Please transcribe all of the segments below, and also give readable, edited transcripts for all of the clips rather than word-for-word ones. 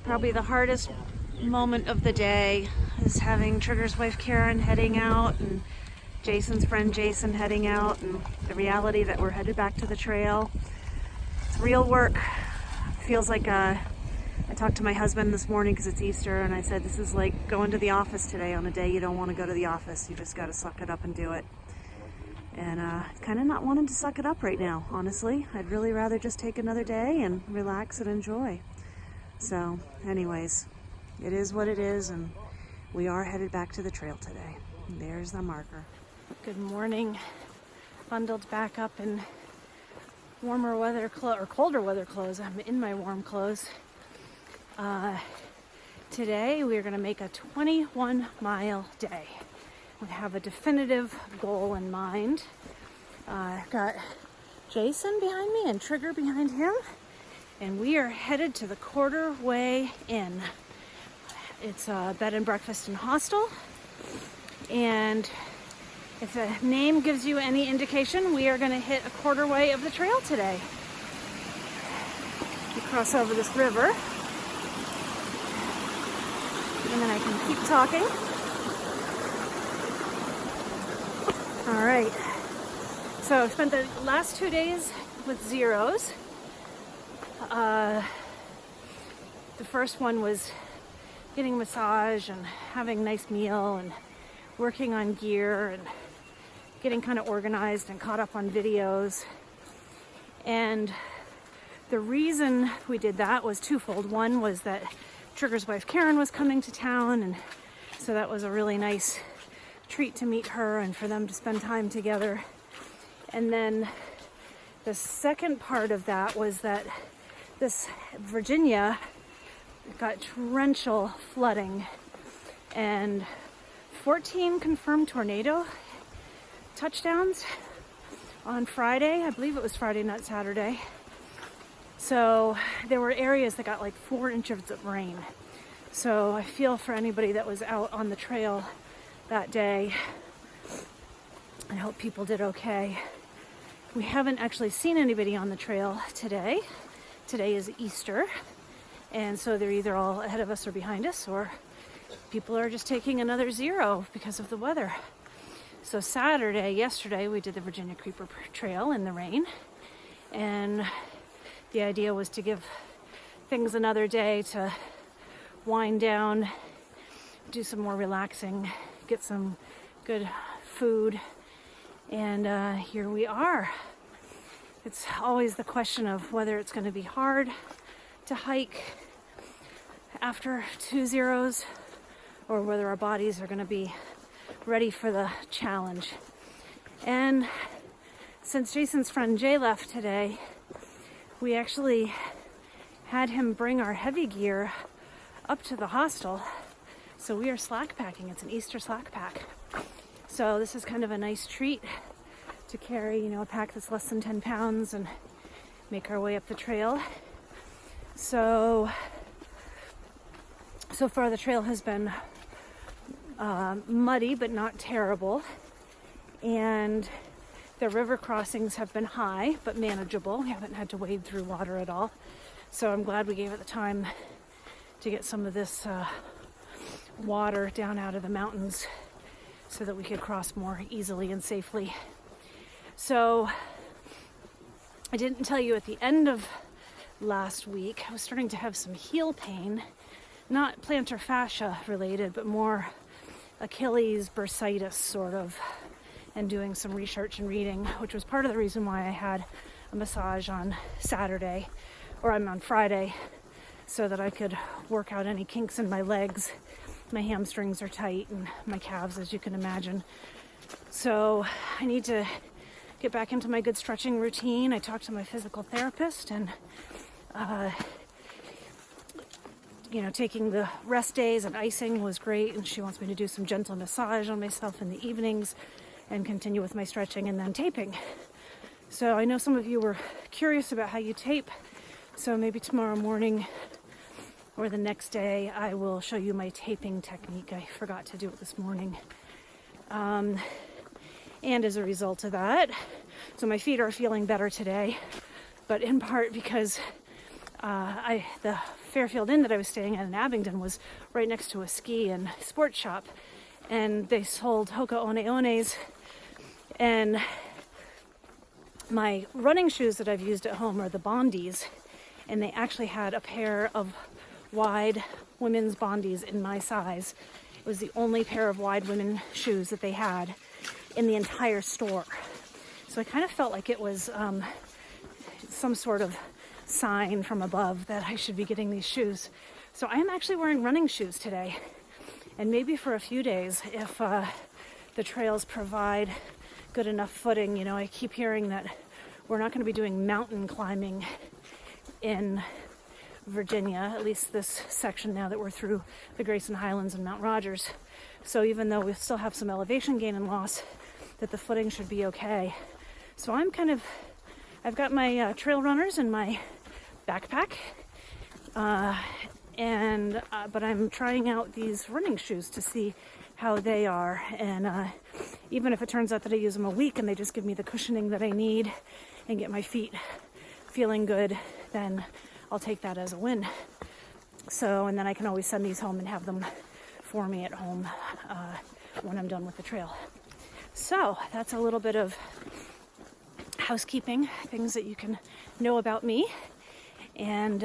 Probably the hardest moment of the day is having Trigger's wife Karen heading out and Jason's friend Jason heading out, and the reality that we're headed back to the trail. It's real work. Feels like I talked to my husband this morning because it's Easter, and I said this is like going to the office today on a day you don't want to go to the office. You just got to suck it up and do it. And kind of not wanting to suck it up right now, honestly. I'd really rather just take another day and relax and enjoy. So anyways, it is what it is, and we are headed back to the trail today. There's the marker. Good morning. Bundled back up in warmer weather or colder weather clothes. I'm in my warm clothes. Today we are going to make a 21-mile day. We have a definitive goal in mind. I've got Jason behind me and Trigger behind him, and we are headed to the Quarter Way Inn. It's a bed and breakfast and hostel, and if the name gives you any indication, we are going to hit a quarter way of the trail today. We cross over this river, and then I can keep talking. All right, so I spent the last 2 days with zeros. The first one was getting a massage and having a nice meal and working on gear and getting kind of organized and caught up on videos. And the reason we did that was twofold. One was that Trigger's wife Karen was coming to town, and so that was a really nice treat to meet her and for them to spend time together. And then the second part of that was that this Virginia got torrential flooding and 14 confirmed tornado touchdowns on Friday. I believe it was Friday, not Saturday. So there were areas that got like 4 inches of rain. So I feel for anybody that was out on the trail that day. I hope people did okay. We haven't actually seen anybody on the trail today. Today is Easter, and so they're either all ahead of us or behind us, or people are just taking another zero because of the weather. So yesterday, we did the Virginia Creeper Trail in the rain, and the idea was to give things another day to wind down, do some more relaxing, get some good food, and here we are. It's always the question of whether it's going to be hard to hike after 2 zeros or whether our bodies are going to be ready for the challenge. And since Jason's friend Jay left today, we actually had him bring our heavy gear up to the hostel. So we are slack packing. It's an Easter slack pack. So this is kind of a nice treat to carry, a pack that's less than 10 pounds and make our way up the trail. So far the trail has been muddy, but not terrible. And the river crossings have been high, but manageable. We haven't had to wade through water at all. So I'm glad we gave it the time to get some of this water down out of the mountains so that we could cross more easily and safely. So I didn't tell you at the end of last week, I was starting to have some heel pain, not plantar fascia related, but more Achilles bursitis sort of, and doing some research and reading, which was part of the reason why I had a massage on Friday, so that I could work out any kinks in my legs. My hamstrings are tight and my calves, as you can imagine. So I need to get back into my good stretching routine. I talked to my physical therapist, and taking the rest days and icing was great, and she wants me to do some gentle massage on myself in the evenings and continue with my stretching and then taping. So I know some of you were curious about how you tape, so maybe tomorrow morning or the next day I will show you my taping technique. I forgot to do it this morning. And as a result of that, so my feet are feeling better today, but in part because the Fairfield Inn that I was staying at in Abingdon was right next to a ski and sports shop, and they sold Hoka One Ones. And my running shoes that I've used at home are the Bondies, and they actually had a pair of wide women's Bondies in my size. It was the only pair of wide women shoes that they had in the entire store. So I kind of felt like it was some sort of sign from above that I should be getting these shoes. So I am actually wearing running shoes today, and maybe for a few days if the trails provide good enough footing. You know, I keep hearing that we're not going to be doing mountain climbing in Virginia, at least this section now that we're through the Grayson Highlands and Mount Rogers. So even though we still have some elevation gain and loss, that the footing should be okay. So I've got my trail runners in my backpack, but I'm trying out these running shoes to see how they are. And even if it turns out that I use them a week and they just give me the cushioning that I need and get my feet feeling good, then I'll take that as a win. So, and then I can always send these home and have them for me at home when I'm done with the trail. So that's a little bit of housekeeping, things that you can know about me, and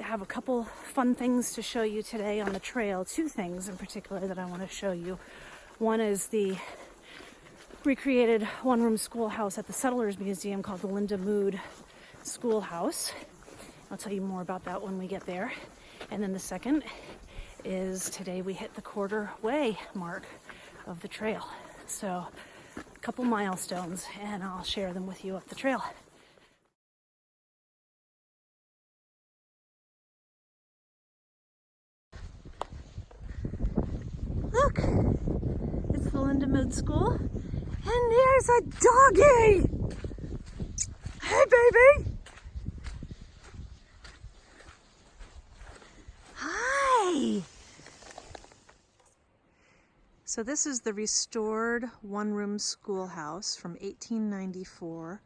have a couple fun things to show you today on the trail. Two things in particular that I want to show you. One is the recreated one-room schoolhouse at the Settlers Museum called the Linda Mood Schoolhouse. I'll tell you more about that when we get there. And then the second is today we hit the quarter way mark of the trail. So a couple milestones, and I'll share them with you up the trail. Look, it's the Linda Mood School, and there's a doggy. Hey, baby. Hi. So this is the restored one-room schoolhouse from 1894,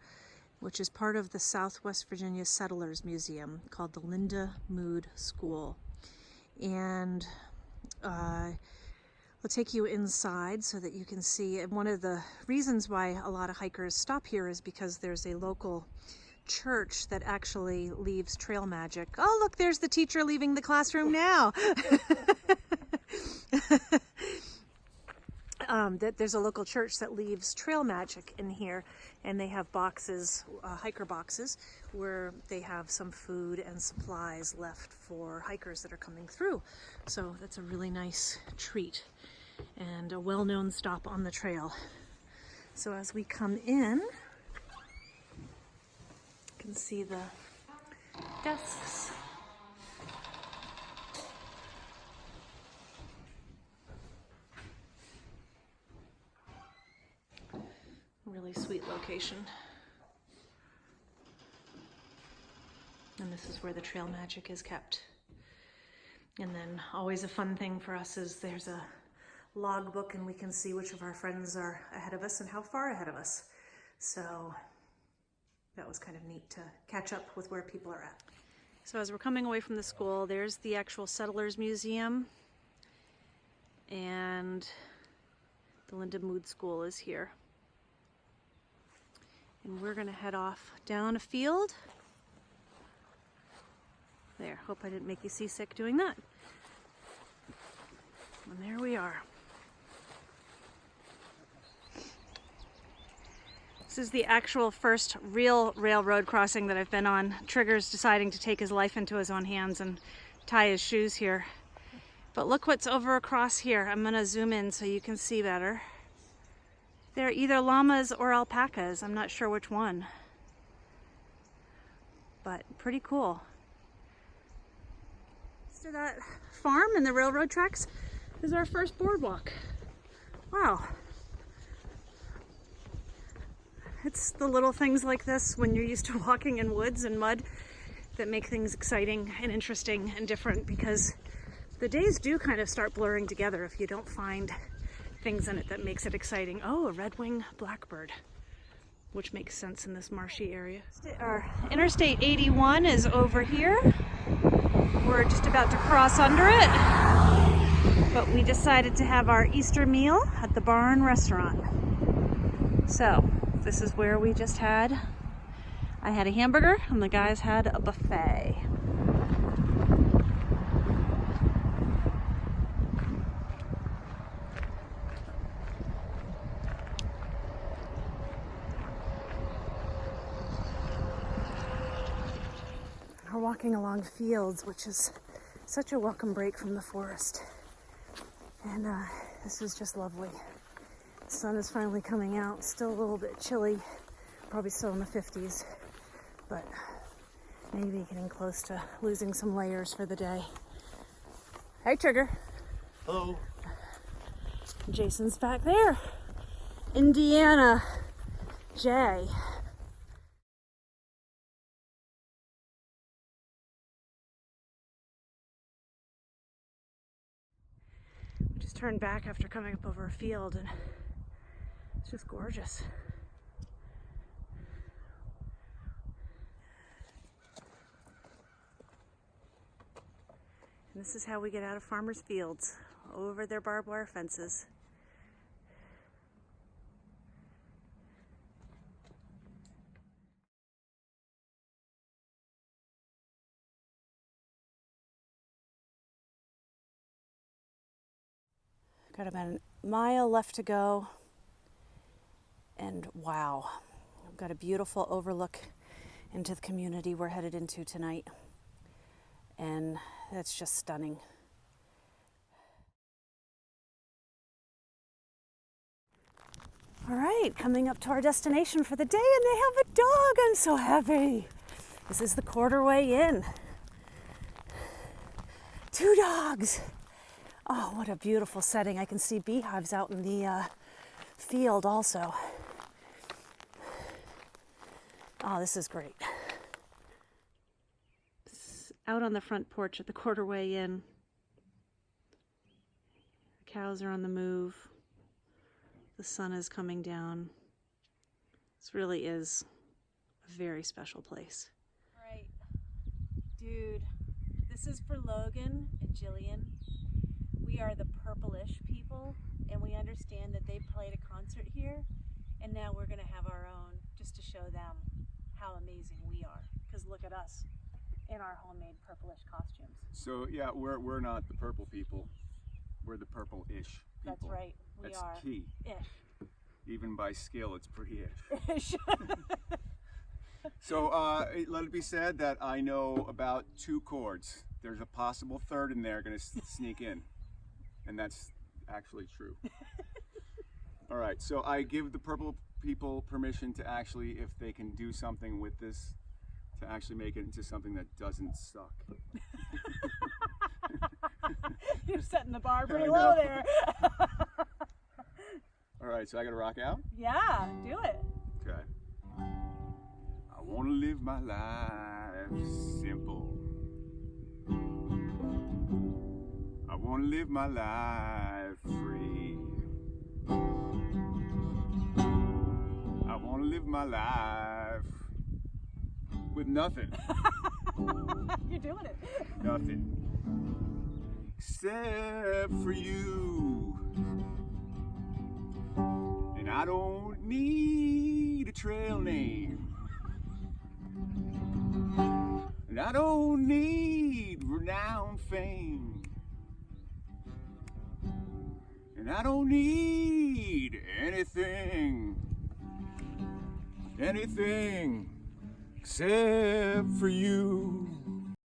which is part of the Southwest Virginia Settlers Museum called the Linda Mood School. And we'll take you inside so that you can see. And one of the reasons why a lot of hikers stop here is because there's a local church that actually leaves trail magic. Oh, look, there's the teacher leaving the classroom now. There's a local church that leaves trail magic in here, and they have boxes, hiker boxes, where they have some food and supplies left for hikers that are coming through. So that's a really nice treat and a well-known stop on the trail. So as we come in, you can see the desks. Really sweet location. And this is where the trail magic is kept. And then always a fun thing for us is there's a logbook, and we can see which of our friends are ahead of us and how far ahead of us. So that was kind of neat to catch up with where people are at. So as we're coming away from the school, there's the actual Settlers Museum, and the Linda Mood School is here. And we're gonna head off down a field. There, hope I didn't make you seasick doing that. And there we are. This is the actual first real railroad crossing that I've been on. Trigger's deciding to take his life into his own hands and tie his shoes here. But look what's over across here. I'm gonna zoom in so you can see better. They're either llamas or alpacas. I'm not sure which one. But pretty cool. To that farm and the railroad tracks is our first boardwalk. Wow. It's the little things like this when you're used to walking in woods and mud that make things exciting and interesting and different, because the days do kind of start blurring together if you don't find things in it that makes it exciting. Oh, a red-winged blackbird. which makes sense in this marshy area. Our Interstate 81 is over here. We're just about to cross under it, but we decided to have our Easter meal at the Barn Restaurant. So this is where we just had, I had a hamburger and the guys had a buffet. We're walking along fields, which is such a welcome break from the forest. And this is just lovely. The sun is finally coming out. Still a little bit chilly, probably still in the 50s, but maybe getting close to losing some layers for the day. Hey, Trigger. Hello. Jason's back there. Indiana J. We just turned back after coming up over a field, and it's just gorgeous. And this is how we get out of farmers' fields, over their barbed wire fences. Got about a mile left to go, and wow, I've got a beautiful overlook into the community we're headed into tonight, and that's just stunning. All right, coming up to our destination for the day, and they have a dog. I'm so happy. This is the Quarterway Inn. 2 dogs. Oh, what a beautiful setting. I can see beehives out in the field also. Oh, this is great. Out on the front porch at the Quarterway Inn. The cows are on the move. The sun is coming down. This really is a very special place. All right, dude, this is for Logan and Jillian. We are the purplish people, and we understand that they played a concert here, and now we're gonna have our own just to show them how amazing we are. Because look at us in our homemade purplish costumes. So yeah, we're not the purple people. We're the purple-ish people. That's right, we That's are. key. Ish. Even by scale, it's pretty ish. Ish. So let it be said that I know about 2 chords. There's a possible third in there gonna sneak in. And that's actually true. All right, so I give the purple people permission to actually, if they can do something with this, to actually make it into something that doesn't suck. You're setting the bar pretty low there. All right, so I gotta rock out? Yeah, do it. Okay. I wanna live my life simple. I want to live my life free. I want to live my life with nothing. You're doing it. Nothing. Except for you. And I don't need a trail name. And I don't need renowned fame. And I don't need anything except for you.